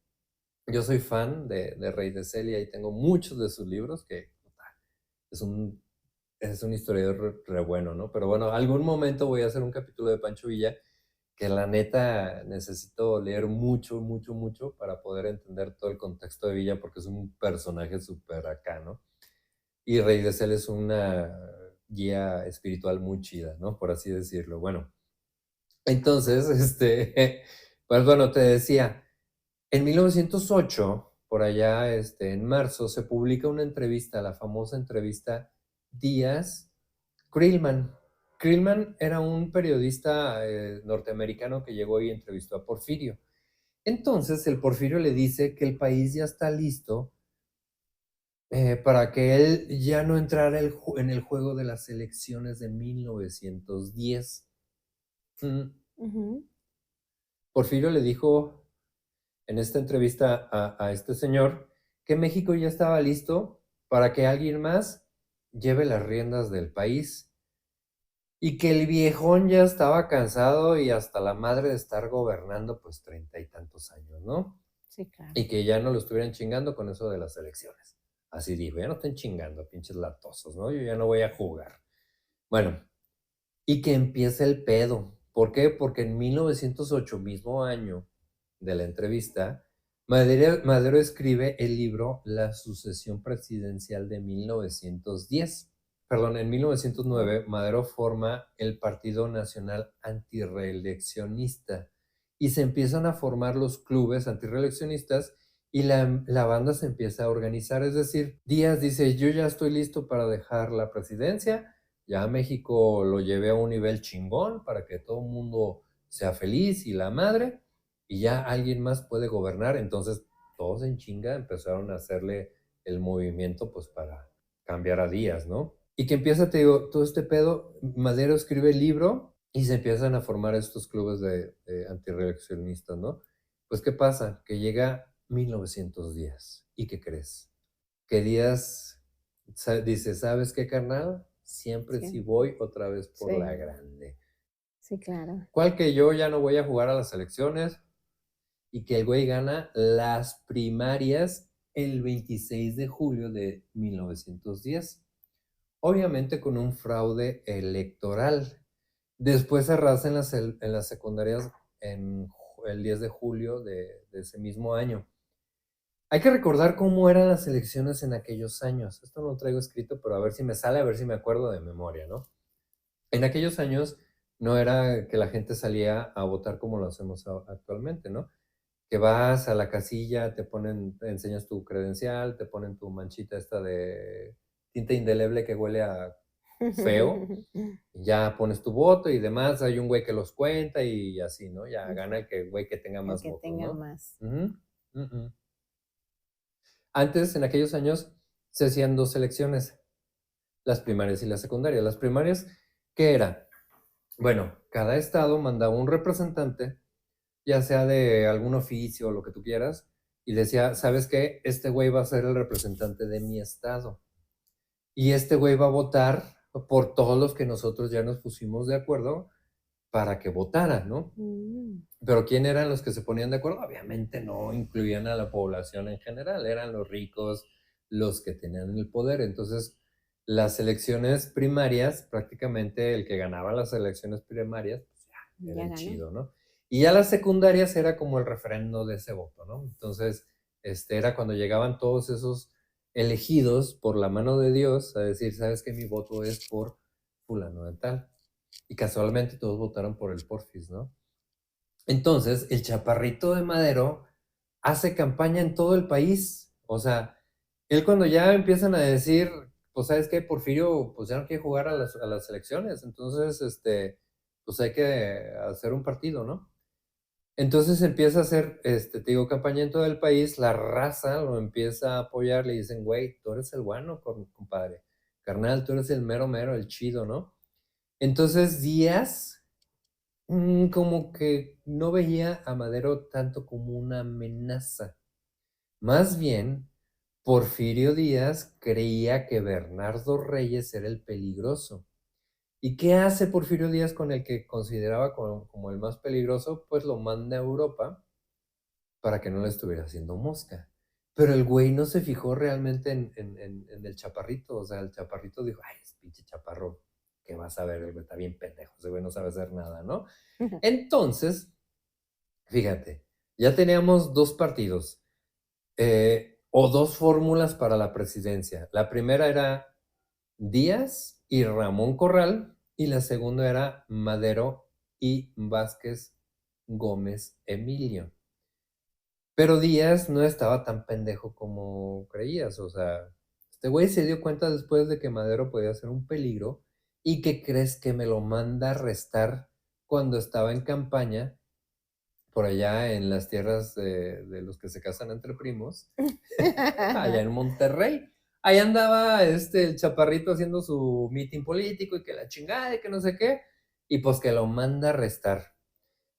Yo soy fan de Rey de Cel y ahí tengo muchos de sus libros, que es un, es un historiador re bueno, ¿no? Pero bueno, algún momento voy a hacer un capítulo de Pancho Villa que la neta necesito leer mucho, mucho, mucho para poder entender todo el contexto de Villa, porque es un personaje súper acá, ¿no? Y Rey de Cel es una guía espiritual muy chida, ¿no? Por así decirlo. Bueno, entonces, pues bueno, te decía, en 1908, por allá, en marzo, se publica una entrevista, la famosa entrevista Díaz-Krillman. Krillman era un periodista norteamericano que llegó y entrevistó a Porfirio. Entonces, el Porfirio le dice que el país ya está listo para que él ya no entrara en el juego de las elecciones de 1910. Mm, Ujú. Porfirio le dijo en esta entrevista a este señor que México ya estaba listo para que alguien más lleve las riendas del país y que el viejón ya estaba cansado y hasta la madre de estar gobernando pues 30 y tantos años, ¿no? Sí, claro. Y que ya no lo estuvieran chingando con eso de las elecciones. Así dijo, ya no estén chingando, pinches latosos, ¿no? Yo ya no voy a jugar. Bueno, y que empiece el pedo. ¿Por qué? Porque en 1908, mismo año de la entrevista, Madero escribe el libro La sucesión presidencial de 1910. Perdón, en 1909, Madero forma el Partido Nacional Antirreeleccionista y se empiezan a formar los clubes antirreeleccionistas y la banda se empieza a organizar. Es decir, Díaz dice, yo ya estoy listo para dejar la presidencia, ya México lo llevé a un nivel chingón para que todo el mundo sea feliz y la madre, y ya alguien más puede gobernar. Entonces, todos en chinga empezaron a hacerle el movimiento pues para cambiar a Díaz, ¿no? Y que empieza, te digo, todo este pedo, Madero escribe el libro y se empiezan a formar estos clubes de antirreeleccionistas, ¿no? Pues, ¿qué pasa? Que llega 1910. ¿Y qué crees? Que Díaz dice, ¿sabes qué, carnal? Siempre sí Sí, voy otra vez por la sí, grande. sí, claro. ¿Cuál que yo ya no voy a jugar a las elecciones? Y que el güey gana las primarias el 26 de julio de 1910. Obviamente con un fraude electoral. Después se arrasa en las secundarias el 10 de julio de ese mismo año. Hay que recordar cómo eran las elecciones en aquellos años. Esto no lo traigo escrito, pero a ver si me sale, a ver si me acuerdo de memoria, ¿no? En aquellos años no era que la gente salía a votar como lo hacemos actualmente, ¿no? Que vas a la casilla, te enseñas tu credencial, te ponen tu manchita esta de tinta indeleble que huele a feo, ya pones tu voto y demás, hay un güey que los cuenta y así, ¿no? Ya gana el güey que tenga El más que votos, tenga ¿no? más. Ujú, ujú. Antes, en aquellos años, se hacían 2 elecciones, las primarias y las secundarias. Las primarias, ¿qué era? Bueno, cada estado mandaba un representante, ya sea de algún oficio o lo que tú quieras, y decía, ¿sabes qué? Este güey va a ser el representante de mi estado. Y este güey va a votar por todos los que nosotros ya nos pusimos de acuerdo para que votaran, ¿no? Mm, Pero ¿quién eran los que se ponían de acuerdo? Obviamente no incluían a la población en general, eran los ricos, los que tenían el poder. Entonces, las elecciones primarias, prácticamente el que ganaba las elecciones primarias, pues ya, era ya el ganó. chido, ¿no? Y ya las secundarias era como el refrendo de ese voto, ¿no? Entonces, era cuando llegaban todos esos elegidos por la mano de Dios a decir, ¿sabes qué? Mi voto es por fulano de tal. Y casualmente todos votaron por el Porfis, ¿no? Entonces, el Chaparrito de Madero hace campaña en todo el país. O sea, él cuando ya empiezan a decir, pues, ¿sabes qué? Porfirio, pues ya no quiere jugar a las elecciones. Entonces, pues hay que hacer un partido, ¿no? Entonces empieza a hacer, te digo, campaña en todo el país. La raza lo empieza a apoyar. Le dicen, güey, tú eres el bueno, compadre. Carnal, tú eres el mero mero, el chido, ¿no? Entonces, Díaz como que no veía a Madero tanto como una amenaza. Más bien, Porfirio Díaz creía que Bernardo Reyes era el peligroso. ¿Y qué hace Porfirio Díaz con el que consideraba como el más peligroso? Pues lo manda a Europa para que no le estuviera haciendo mosca. Pero el güey no se fijó realmente en el chaparrito. O sea, el chaparrito dijo, ay, es pinche chaparro, ¿qué vas a ver? El güey está bien pendejo, ese güey no sabe hacer nada, ¿no? Entonces, fíjate, ya teníamos 2 partidos o 2 fórmulas para la presidencia. La primera era Díaz y Ramón Corral y la segunda era Madero y Vázquez Gómez Emilio. Pero Díaz no estaba tan pendejo como creías, o sea, este güey se dio cuenta después de que Madero podía ser un peligro y que crees que me lo manda a arrestar cuando estaba en campaña por allá en las tierras de los que se casan entre primos, allá en Monterrey. Ahí andaba el chaparrito haciendo su mitin político y que la chingada y que no sé qué, y pues que lo manda a arrestar.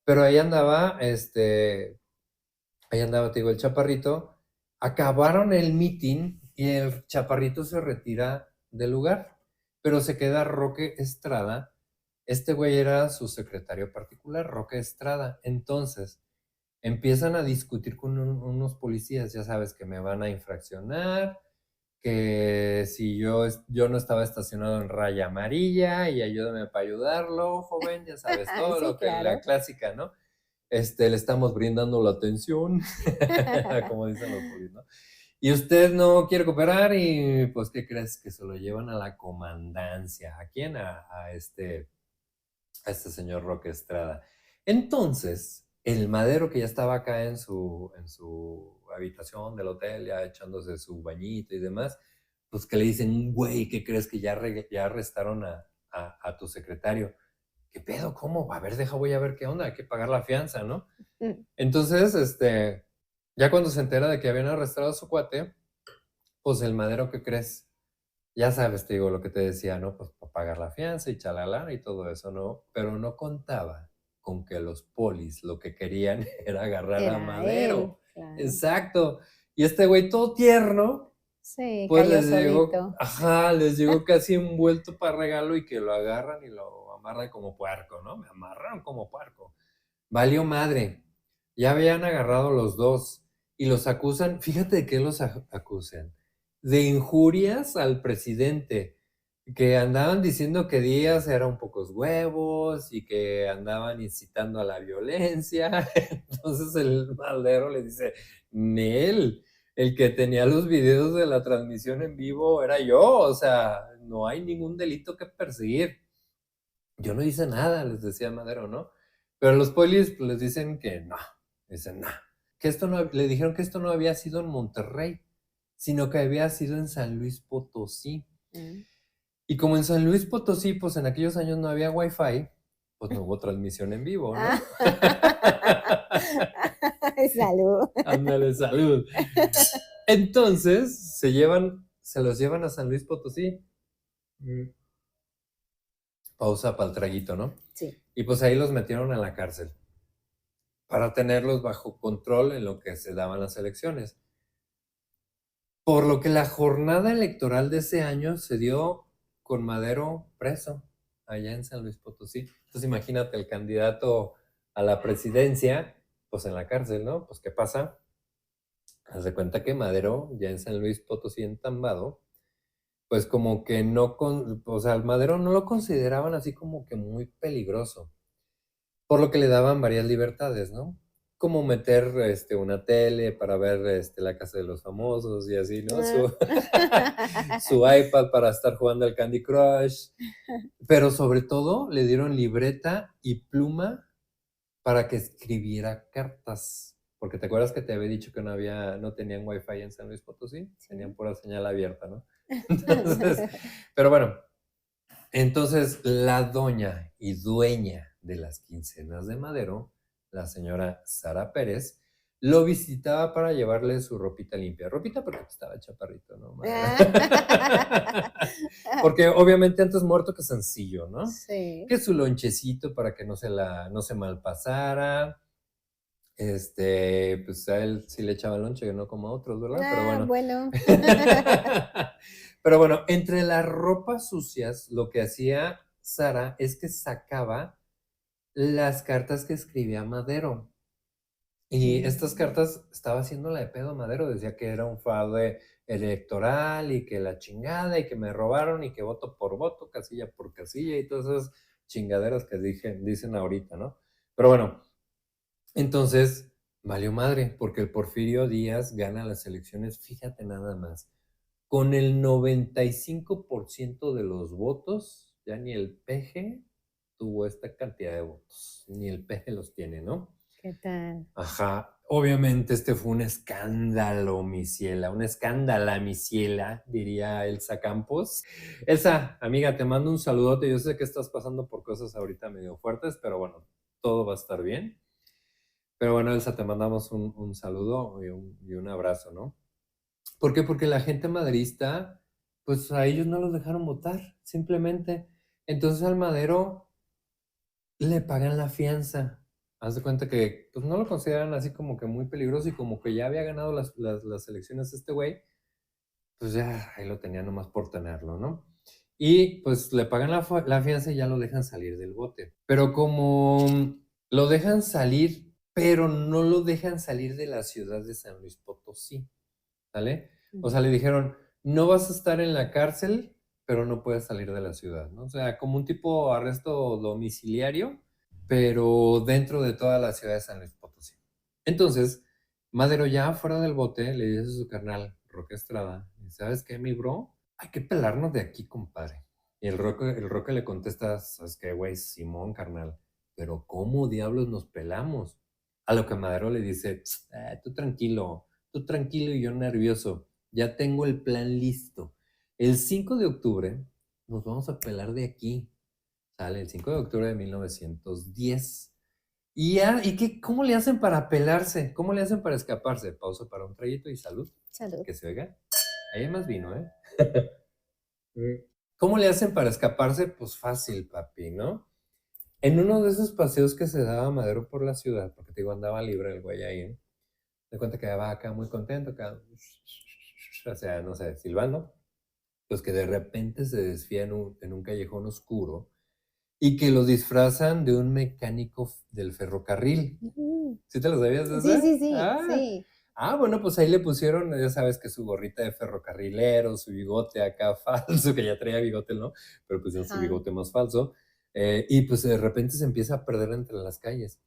Pero ahí andaba, te digo, el chaparrito. Acabaron el mitin y el chaparrito se retira del lugar, pero se queda Roque Estrada. Este güey era su secretario particular, Roque Estrada. Entonces, empiezan a discutir con unos policías, ya sabes, que me van a infraccionar, que si yo no estaba estacionado en raya amarilla y ayúdame para ayudarlo, joven, ya sabes, todo Sí, lo que la claro. clásica, ¿no? Le estamos brindando la atención, como dicen los policías, ¿no? Y usted no quiere cooperar y pues, ¿qué crees? Que se lo llevan a la comandancia. ¿A quién? A este señor Roque Estrada. Entonces, el Madero que ya estaba acá en su habitación del hotel, ya echándose su bañito y demás, pues que le dicen, güey, ¿qué crees que ya arrestaron a tu secretario? ¿Qué pedo? ¿Cómo? A ver, voy a ver qué onda, hay que pagar la fianza, ¿no? Mm, Entonces, ya cuando se entera de que habían arrestado a su cuate, pues el Madero, ¿qué crees? Ya sabes, te digo lo que te decía, ¿no? Pues para pagar la fianza y chalala y todo eso, ¿no? Pero no contaba con que los polis lo que querían era agarrar a Era él, Madero. claro. Exacto. Y este güey todo tierno, Sí, pues cayó les llegó, solito. ajá, les llegó casi envuelto para regalo y que lo agarran y lo amarran como puerco, ¿no? Me amarraron como puerco. Valió madre. Ya habían agarrado los dos y los acusan, fíjate de qué los acusan, de injurias al presidente, que andaban diciendo que Díaz era un pocos huevos y que andaban incitando a la violencia. Entonces el Madero le dice, Nel, el que tenía los videos de la transmisión en vivo era yo, o sea, no hay ningún delito que perseguir. Yo no hice nada, les decía Madero, ¿no? Pero los polis pues, les dicen que no, dicen no, que esto no, le dijeron que esto no había sido en Monterrey, sino que había sido en San Luis Potosí. Mm. Y como en San Luis Potosí, pues en aquellos años no había Wi-Fi, pues no hubo transmisión en vivo, ¿no? Salud. Ándale, salud. Entonces, se los llevan a San Luis Potosí. Mm, Pausa para el traguito, ¿no? Sí. Y pues ahí los metieron a la cárcel para tenerlos bajo control en lo que se daban las elecciones. Por lo que la jornada electoral de ese año se dio con Madero preso allá en San Luis Potosí. Entonces imagínate el candidato a la presidencia, pues en la cárcel, ¿no? Pues ¿qué pasa? Haz de cuenta que Madero, ya en San Luis Potosí entambado, pues como que no, o sea, al Madero no lo consideraban así como que muy peligroso, por lo que le daban varias libertades, ¿no? Como meter una tele para ver la casa de los famosos y así, ¿no? Su iPad para estar jugando al Candy Crush. Pero sobre todo le dieron libreta y pluma para que escribiera cartas. Porque te acuerdas que te había dicho que no tenían Wi-Fi en San Luis Potosí, Sí. tenían pura señal abierta, ¿no? Entonces, pero bueno, entonces la doña y dueña de las quincenas de Madero, la señora Sara Pérez, lo visitaba para llevarle su ropita limpia. Ropita porque estaba chaparrito, ¿no? Porque obviamente antes muerto que sencillo, ¿no? Sí. Que su lonchecito para que no se malpasara. Pues a él sí le echaba lonche, no como a otros, ¿verdad? Pero bueno. Pero bueno, entre las ropas sucias, lo que hacía Sara es que sacaba las cartas que escribía Madero. Y estas cartas estaba haciéndola de pedo a Madero, decía que era un fraude electoral y que la chingada y que me robaron y que voto por voto, casilla por casilla y todas esas chingaderas que dicen ahorita, ¿no? Pero bueno, entonces valió madre porque el Porfirio Díaz gana las elecciones, fíjate nada más, con el 95% de los votos, ya ni el PG tuvo esta cantidad de votos, ni el PG los tiene, ¿no? ¿Qué tal? Ajá, obviamente fue un escándalo, mi ciela, un escándalo, mi ciela, diría Elsa Campos. Elsa, amiga, te mando un saludote, yo sé que estás pasando por cosas ahorita medio fuertes, pero bueno, todo va a estar bien. Pero bueno, Elsa, te mandamos un saludo y un abrazo, ¿no? ¿Por qué? Porque la gente maderista, pues a ellos no los dejaron votar, simplemente. Entonces al Madero le pagan la fianza. Haz de cuenta que pues no lo consideran así como que muy peligroso y como que ya había ganado las elecciones este güey, pues ya ahí lo tenía nomás por tenerlo, ¿no? Y pues le pagan la fianza y ya lo dejan salir del bote. Pero como lo dejan salir, pero no lo dejan salir de la ciudad de San Luis Potosí, ¿sale? O sea, le dijeron, no vas a estar en la cárcel, pero no puedes salir de la ciudad, ¿no? O sea, como un tipo arresto domiciliario, pero dentro de toda la ciudad de San Luis Potosí. Entonces, Madero ya fuera del bote le dice a su carnal, Roque Estrada, ¿sabes qué, mi bro? Hay que pelarnos de aquí, compadre. Y el Roque le contesta, ¿sabes qué, güey? Simón, carnal, pero ¿cómo diablos nos pelamos? A lo que Madero le dice, tú tranquilo y yo nervioso, ya tengo el plan listo. El 5 de octubre nos vamos a pelar de aquí. Sale el 5 de octubre de 1910. ¿Cómo le hacen para pelarse? ¿Cómo le hacen para escaparse? Pausa para un traguito y salud. Salud. Que se oiga. Ahí hay más vino, ¿eh? ¿Cómo le hacen para escaparse? Pues fácil, papi, ¿no? En uno de esos paseos que se daba Madero por la ciudad, porque te digo, andaba libre el güey ahí, de cuenta que va acá muy contento, acá, o sea, no sé, silbando, pues que de repente se desvía en un callejón oscuro y que lo disfrazan de un mecánico del ferrocarril. ¿Sí te lo sabías de eso? Sí. Sí. Bueno, pues ahí le pusieron, ya sabes que su gorrita de ferrocarrilero, su bigote acá falso, que ya traía bigote, ¿no? Pero pusieron su bigote más falso. Y pues de repente se empieza a perder entre las calles.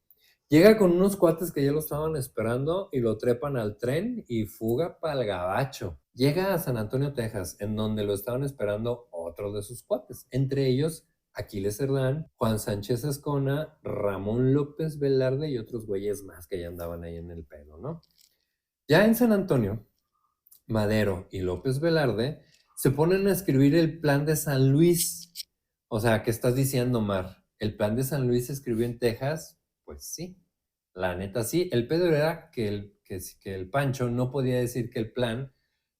Llega con unos cuates que ya lo estaban esperando y lo trepan al tren y fuga para el gabacho. Llega a San Antonio, Texas, en donde lo estaban esperando otros de sus cuates, entre ellos Aquiles Cerdán, Juan Sánchez Ascona, Ramón López Velarde y otros güeyes más que ya andaban ahí en el pedo, ¿no? Ya en San Antonio, Madero y López Velarde Se ponen a escribir el plan de San Luis. O sea, ¿qué estás diciendo, Mar? ¿El plan de San Luis se escribió en Texas? Pues sí, la neta sí. El pedo era que el Pancho no podía decir que el plan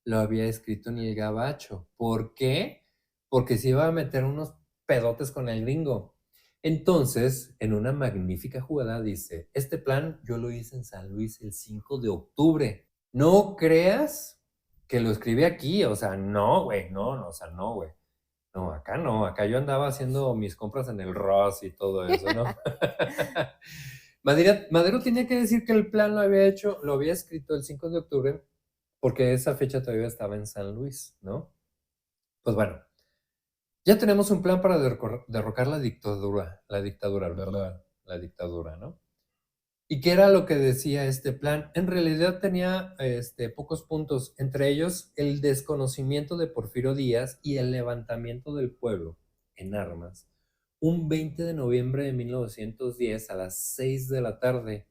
lo había escrito en el gabacho. ¿Por qué? Porque se iba a meter unos pedotes con el gringo. Entonces, en una magnífica jugada dice, este plan yo lo hice en San Luis el 5 de octubre. No creas que lo escribí aquí, o sea, no, güey, no, o sea, no, güey. No, acá yo andaba haciendo mis compras en el Ross y todo eso, ¿no? Madero tenía que decir que el plan lo había escrito el 5 de octubre, porque esa fecha todavía estaba en San Luis, ¿no? Pues bueno, ya tenemos un plan para derrocar ¿verdad? La dictadura, ¿no? ¿Y qué era lo que decía este plan? En realidad tenía pocos puntos, entre ellos el desconocimiento de Porfirio Díaz y el levantamiento del pueblo en armas. Un 20 de noviembre de 1910 a las 6 de la tarde.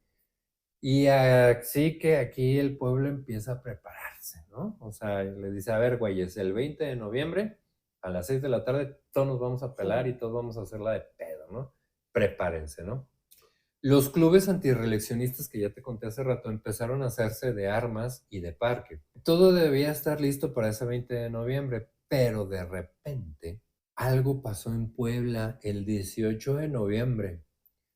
Y así que aquí el pueblo empieza a prepararse, ¿no? O sea, le dice, a ver, güeyes, el 20 de noviembre a las 6 de la tarde todos nos vamos a pelar y todos vamos a hacerla de pedo, ¿no? Prepárense, ¿no? Los clubes antirreeleccionistas que ya te conté hace rato empezaron a hacerse de armas y de parque. Todo debía estar listo para ese 20 de noviembre, pero de repente algo pasó en Puebla el 18 de noviembre,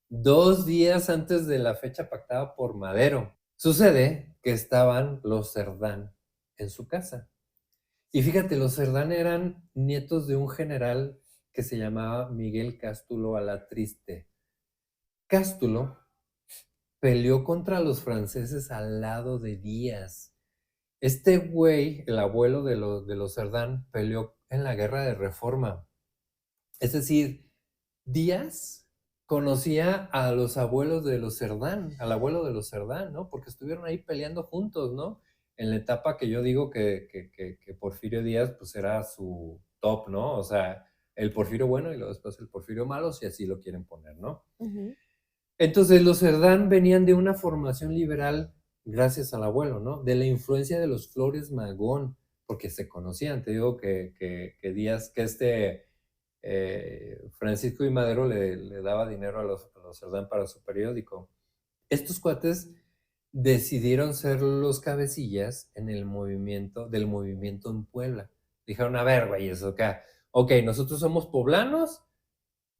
2 días antes de la fecha pactada por Madero. Sucede que estaban los Cerdán en su casa. Y fíjate, los Cerdán eran nietos de un general que se llamaba Miguel Cástulo Alatriste. Cástulo peleó contra los franceses al lado de Díaz. Este güey, el abuelo de los Cerdán, peleó en la Guerra de Reforma. Es decir, Díaz conocía a los abuelos de los Cerdán, al abuelo de los Cerdán, ¿no? Porque estuvieron ahí peleando juntos, ¿no? En la etapa que yo digo que Porfirio Díaz, pues era su top, ¿no? O sea, el Porfirio bueno y luego después el Porfirio malo, si así lo quieren poner, ¿no? Ujú. Entonces, los Cerdán venían de una formación liberal, gracias al abuelo, ¿no? De la influencia de los Flores Magón, porque se conocían. Te digo que Díaz, Francisco y Madero le daba dinero a los Cerdán para su periódico. Estos cuates decidieron ser los cabecillas del movimiento en Puebla. Dijeron, a ver, güey, eso acá. Ok, nosotros somos poblanos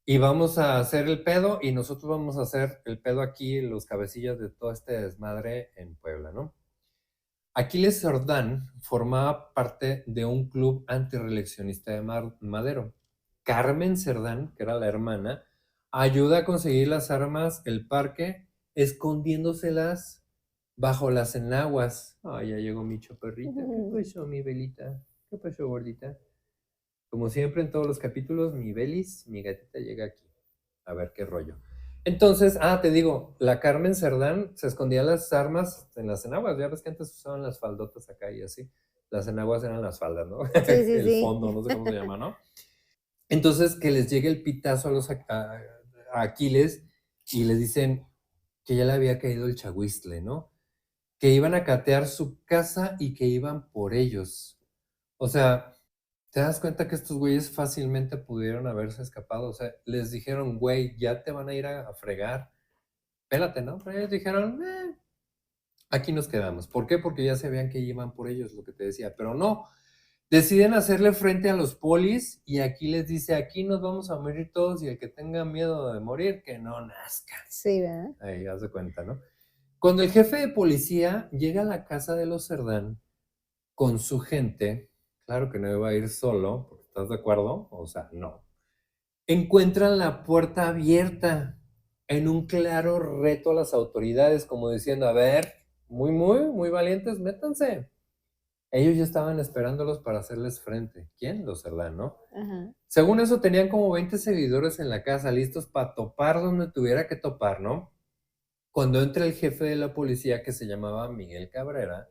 y vamos a hacer el pedo y nosotros vamos a hacer el pedo aquí, los cabecillas de todo este desmadre en Puebla, ¿no? Aquiles Cerdán formaba parte de un club antirreeleccionista de Madero. Carmen Cerdán, que era la hermana, ayuda a conseguir las armas, el parque, escondiéndoselas bajo las enaguas. Ay, ya llegó mi choperrita. ¿Qué pasó, mi velita? ¿Qué pasó, gordita? Como siempre en todos los capítulos, mi Belis, mi gatita llega aquí. A ver qué rollo. Entonces, te digo, la Carmen Cerdán se escondía las armas en las enaguas. Ya ves que antes usaban las faldotas acá y así. Las enaguas eran las faldas, ¿no? Sí, sí, El sí. fondo, no sé cómo se llama, ¿no? Entonces, que les llegue el pitazo a Aquiles y les dicen que ya le había caído el chagüistle, ¿no? Que iban a catear su casa y que iban por ellos. O sea, te das cuenta que estos güeyes fácilmente pudieron haberse escapado. O sea, les dijeron, güey, ya te van a ir a fregar. Pélate, ¿no? Pero ellos dijeron, aquí nos quedamos. ¿Por qué? Porque ya sabían que iban por ellos, lo que te decía. Pero no, deciden hacerle frente a los polis y aquí les dice, aquí nos vamos a morir todos y el que tenga miedo de morir, que no nazca. Sí, ¿verdad? Ahí, haz de cuenta, ¿no? Cuando el jefe de policía llega a la casa de los Cerdán con su gente, claro que no iba a ir solo, porque ¿estás de acuerdo? O sea, no. Encuentran la puerta abierta en un claro reto a las autoridades, como diciendo, a ver, muy valientes, métanse. Ellos ya estaban esperándolos para hacerles frente. ¿Quién? Los Cerdán, ¿no? Ajá. Según eso, tenían como 20 seguidores en la casa, listos para topar donde tuviera que topar, ¿no? Cuando entra el jefe de la policía, que se llamaba Miguel Cabrera,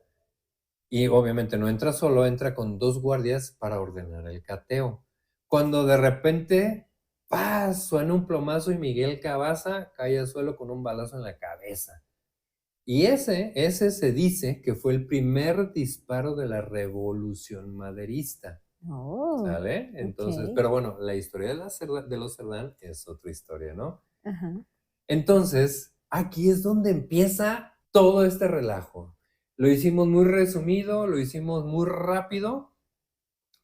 y obviamente no entra solo, entra con 2 guardias para ordenar el cateo. Cuando de repente, ¡paz!, suena un plomazo y Miguel Cabaza cae al suelo con un balazo en la cabeza. Y ese se dice que fue el primer disparo de la revolución maderista. Oh, ¿Sale? Entonces, ok. pero bueno, la historia de los Cerdán es otra historia, ¿no? Ajá. Entonces, aquí es donde empieza todo este relajo. Lo hicimos muy resumido, lo hicimos muy rápido,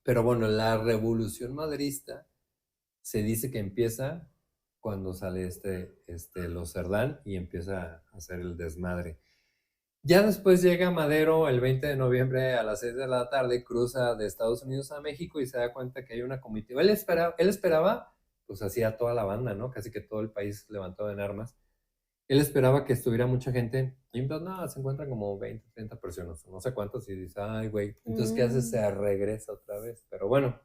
pero bueno, la revolución maderista se dice que empieza cuando sale los Cerdán y empieza a hacer el desmadre. Ya después llega Madero el 20 de noviembre a las 6 de la tarde, cruza de Estados Unidos a México y se da cuenta que hay una comitiva. Él esperaba, pues hacía toda la banda, ¿no? Casi que todo el país levantado en armas. Él esperaba que estuviera mucha gente y entonces no, se encuentran como 20, 30 personas, no sé cuántos, y dice, ay, güey, entonces ¿qué hace? Mm, Se regresa otra vez. Pero bueno,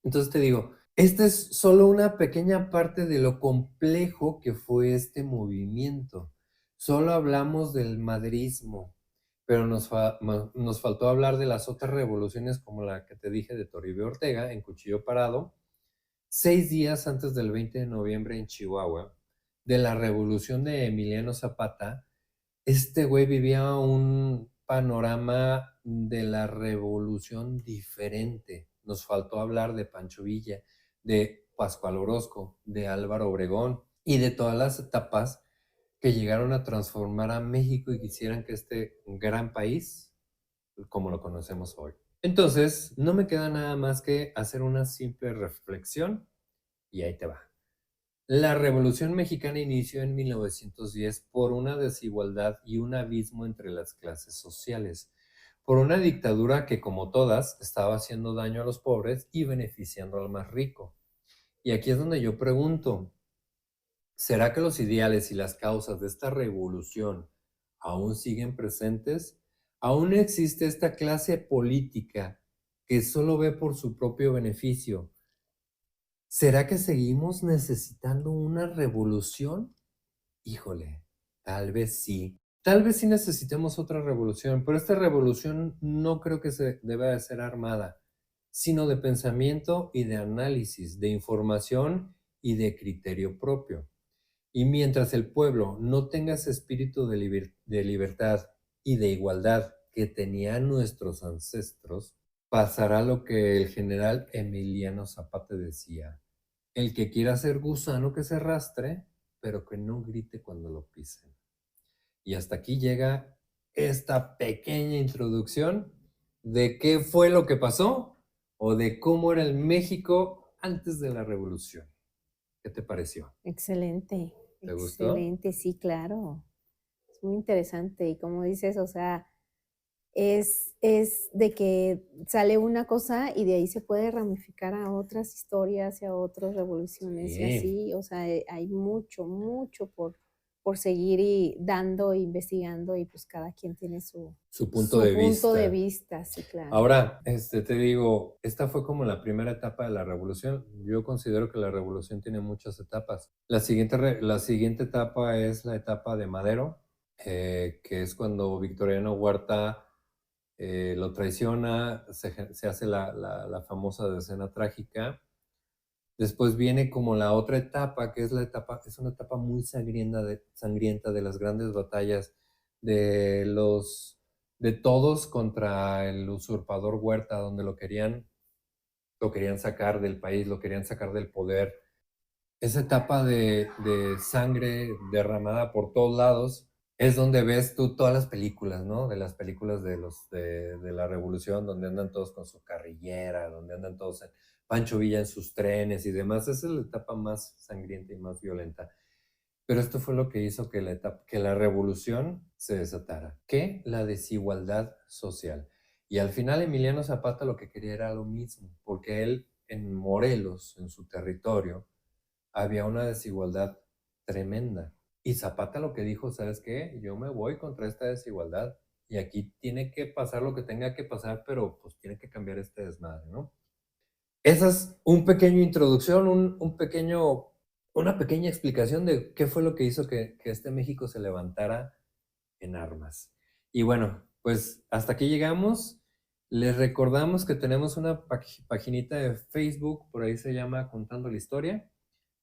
entonces te digo, esta es solo una pequeña parte de lo complejo que fue este movimiento. Solo hablamos del maderismo, pero nos faltó hablar de las otras revoluciones como la que te dije de Toribio Ortega en Cuchillo Parado, 6 días antes del 20 de noviembre en Chihuahua, de la revolución de Emiliano Zapata. Este güey vivía un panorama de la revolución diferente. Nos faltó hablar de Pancho Villa, de Pascual Orozco, de Álvaro Obregón y de todas las etapas que llegaron a transformar a México y quisieran que este gran país, como lo conocemos hoy. Entonces, no me queda nada más que hacer una simple reflexión y ahí te va. La Revolución Mexicana inició en 1910 por una desigualdad y un abismo entre las clases sociales, por una dictadura que, como todas, estaba haciendo daño a los pobres y beneficiando al más rico. Y aquí es donde yo pregunto, ¿será que los ideales y las causas de esta revolución aún siguen presentes? ¿Aún existe esta clase política que solo ve por su propio beneficio? ¿Será que seguimos necesitando una revolución? Híjole, tal vez sí. Tal vez sí necesitemos otra revolución, pero esta revolución no creo que se deba de ser armada, sino de pensamiento y de análisis, de información y de criterio propio. Y mientras el pueblo no tenga ese espíritu de libertad y de igualdad que tenían nuestros ancestros, pasará lo que el general Emiliano Zapata decía: el que quiera ser gusano que se arrastre, pero que no grite cuando lo pisen. Y hasta aquí llega esta pequeña introducción de qué fue lo que pasó o de cómo era el México antes de la revolución. ¿Qué te pareció? excelente, ¿Te gustó? excelente, sí, claro. Es muy interesante. Y como dices, o sea, es de que sale una cosa y de ahí se puede ramificar a otras historias y a otras revoluciones y Sí, así. O sea, hay mucho, mucho por seguir y dando, e investigando y pues cada quien tiene su punto su de punto de vista. vista, sí, claro. Ahora, te digo, esta fue como la primera etapa de la revolución. Yo considero que la revolución tiene muchas etapas. La siguiente etapa es la etapa de Madero, que es cuando Victoriano Huerta lo traiciona, se hace la famosa escena trágica. Después viene como la otra etapa, que es una etapa muy sangrienta de las grandes batallas de de todos contra el usurpador Huerta, donde lo querían sacar del país, lo querían sacar del poder. Esa etapa de sangre derramada por todos lados es donde ves tú todas las películas, ¿no? De las películas de la revolución, donde andan todos con su carrillera, donde andan todos Pancho Villa en sus trenes y demás. Esa es la etapa más sangrienta y más violenta. Pero esto fue lo que hizo que la revolución se desatara, que la desigualdad social. Y al final Emiliano Zapata lo que quería era lo mismo, porque él en Morelos, en su territorio, había una desigualdad tremenda. Y Zapata lo que dijo, ¿sabes qué? Yo me voy contra esta desigualdad y aquí tiene que pasar lo que tenga que pasar, pero pues tiene que cambiar este desmadre, ¿no? Esa es un pequeño introducción, una pequeña explicación de qué fue lo que hizo que este México se levantara en armas. Y bueno, pues hasta aquí llegamos. Les recordamos que tenemos una paginita de Facebook, por ahí se llama Contando la Historia.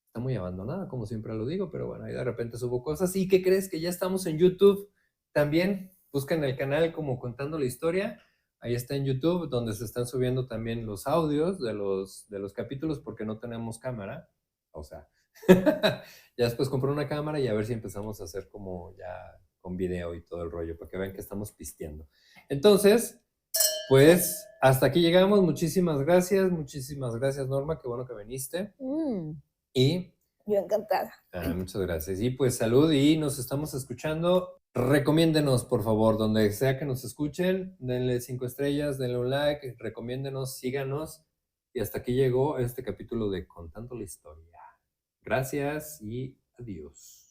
Está muy abandonada, como siempre lo digo, pero bueno, ahí de repente subo cosas. ¿Y qué crees? Que ya estamos en YouTube también. Buscan el canal como Contando la Historia. Ahí está en YouTube, donde se están subiendo también los audios de los capítulos, porque no tenemos cámara. O sea, ya después compré una cámara y a ver si empezamos a hacer como ya con video y todo el rollo, para que vean que estamos pisteando. Entonces, pues hasta aquí llegamos. Muchísimas gracias, Norma, qué bueno que viniste. Y Yo encantada. muchas gracias. Y pues salud y nos estamos escuchando. Recomiéndenos, por favor, donde sea que nos escuchen, denle 5 estrellas, denle un like, recomiéndenos, síganos. Y hasta aquí llegó este capítulo de Contando la Historia. Gracias y adiós.